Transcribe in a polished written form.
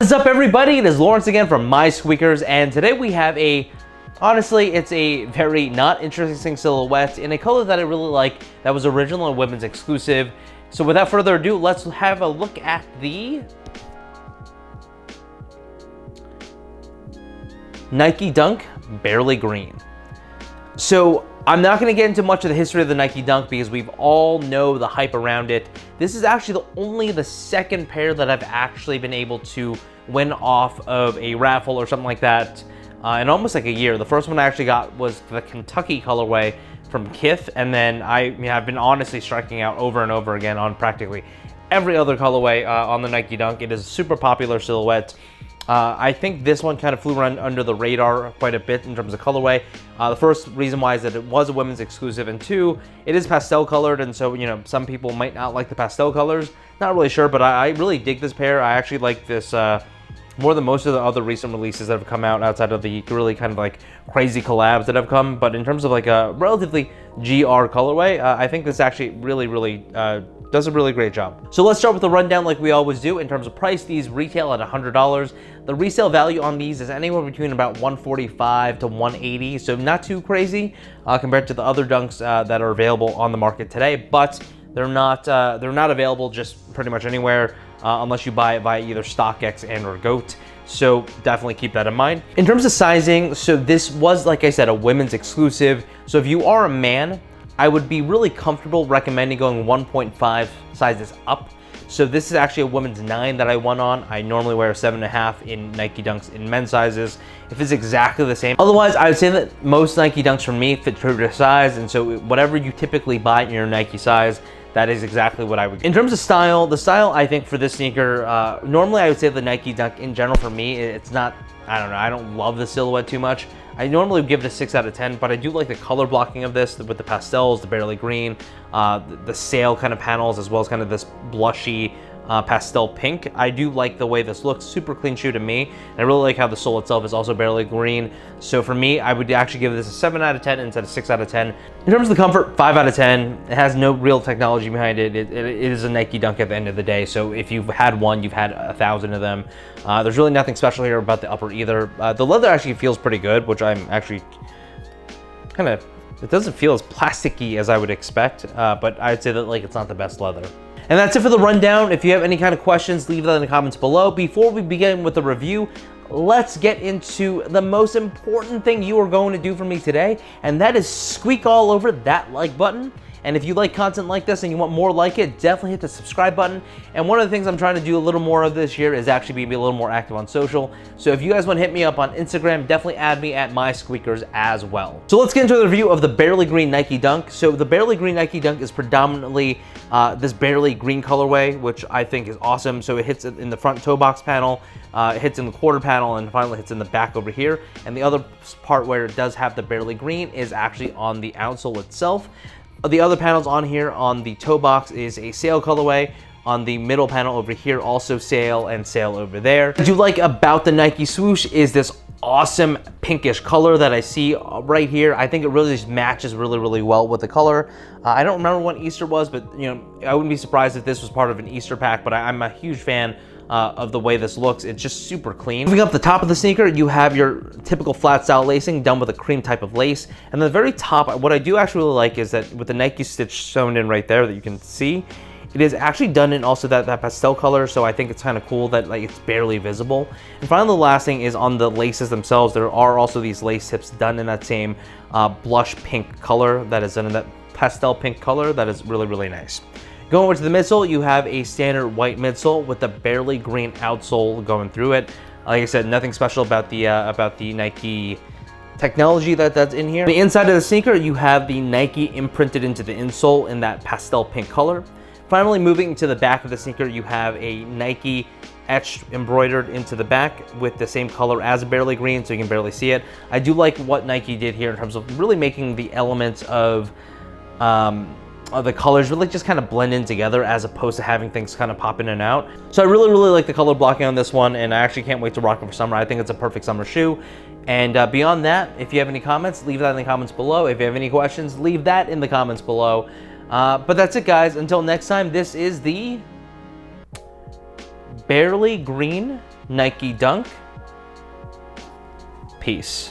What is up, everybody? It is Lawrence again from My Squeakers, and today we have honestly, it's a very not interesting silhouette in a color that I really like, that was original and women's exclusive. So without further ado, let's have a look at the Nike Dunk Barely Green. So I'm not going to get into much of the history of the Nike Dunk because we all know the hype around it. This is actually only the second pair that I've actually been able to win off of a raffle or something like that in almost like a year. The first one I actually got was the Kentucky colorway from Kith, and then I've been honestly striking out over and over again on practically every other colorway on the Nike Dunk. It is a super popular silhouette. I think this one kind of flew around under the radar quite a bit in terms of colorway. The first reason why is that it was a women's exclusive, and two, it is pastel colored, and so, you know, some people might not like the pastel colors. Not really sure, but I really dig this pair. I actually like this more than most of the other recent releases that have come out outside of the really kind of like crazy collabs that have come. But in terms of like a relatively GR colorway, I think this actually really does a really great job. So let's start with the rundown like we always do. In terms of price, these retail at $100. The resale value on these is anywhere between about $145 to $180, so not too crazy compared to the other Dunks that are available on the market today, but they're not available just pretty much anywhere unless you buy it via either StockX and or GOAT. So definitely keep that in mind. In terms of sizing, so this was, like I said, a women's exclusive. So if you are a man, I would be really comfortable recommending going 1.5 sizes up. So this is actually a women's 9 that I won on. I normally wear a 7.5 in Nike Dunks in men's sizes. If it's exactly the same. Otherwise, I would say that most Nike Dunks for me fit true to size, and so whatever you typically buy in your Nike size, that is exactly what I would get. In terms of style, the style I think for this sneaker, normally I would say the Nike Dunk in general for me, it's not, I don't know, I don't love the silhouette too much. I normally give it a 6 out of 10, but I do like the color blocking of this with the pastels, the barely green, the sail kind of panels, as well as kind of this blushy pastel pink. I do like the way this looks, super clean shoe to me. And I really like how the sole itself is also barely green. So for me, I would actually give this a 7 out of 10 instead of 6 out of 10. In terms of the comfort, 5 out of 10. It has no real technology behind it. It is a Nike Dunk at the end of the day. So if you've had one, you've had 1,000 of them. There's really nothing special here about the upper either. The leather actually feels pretty good, which I'm actually kind of, it doesn't feel as plasticky as I would expect, but I'd say that like it's not the best leather. And that's it for the rundown. If you have any kind of questions, leave that in the comments below. Before we begin with the review, let's get into the most important thing you are going to do for me today, and that is squeak all over that like button. And if you like content like this and you want more like it, definitely hit the subscribe button. And one of the things I'm trying to do a little more of this year is actually be a little more active on social. So if you guys want to hit me up on Instagram, definitely add me at My Squeakers as well. So let's get into the review of the Barely Green Nike Dunk. So the Barely Green Nike Dunk is predominantly this barely green colorway, which I think is awesome. So it hits in the front toe box panel, it hits in the quarter panel, and finally hits in the back over here. And the other part where it does have the barely green is actually on the outsole itself. The other panels on here on the toe box is a sail colorway. On the middle panel over here, also sail, and sail over there. What I do like about the Nike swoosh is this awesome pinkish color that I see right here. I think it really just matches really well with the color. I don't remember when Easter was, but you know, I wouldn't be surprised if this was part of an Easter pack, but I'm a huge fan of the way this looks. It's just super clean. Moving up the top of the sneaker, you have your typical flat style lacing done with a cream type of lace. And the very top, what I do actually really like is that with the Nike stitch sewn in right there that you can see, it is actually done in also that pastel color, so I think it's kind of cool that like it's barely visible. And finally, the last thing is on the laces themselves. There are also these lace tips done in that same blush pink color that is done in that pastel pink color that is really nice. Going over to the midsole, you have a standard white midsole with the barely green outsole going through it. Like I said, nothing special about the Nike technology that's in here. On the inside of the sneaker, you have the Nike imprinted into the insole in that pastel pink color. Finally, moving to the back of the sneaker, you have a Nike etched embroidered into the back with the same color as barely green, so you can barely see it. I do like what Nike did here in terms of really making the elements of the colors really just kind of blend in together as opposed to having things kind of pop in and out. So I really like the color blocking on this one, and I actually can't wait to rock it for summer. I think it's a perfect summer shoe. And beyond that, if you have any comments, leave that in the comments below. If you have any questions, leave that in the comments below. But that's it, guys. Until next time, this is the Barely Green Nike Dunk. Peace.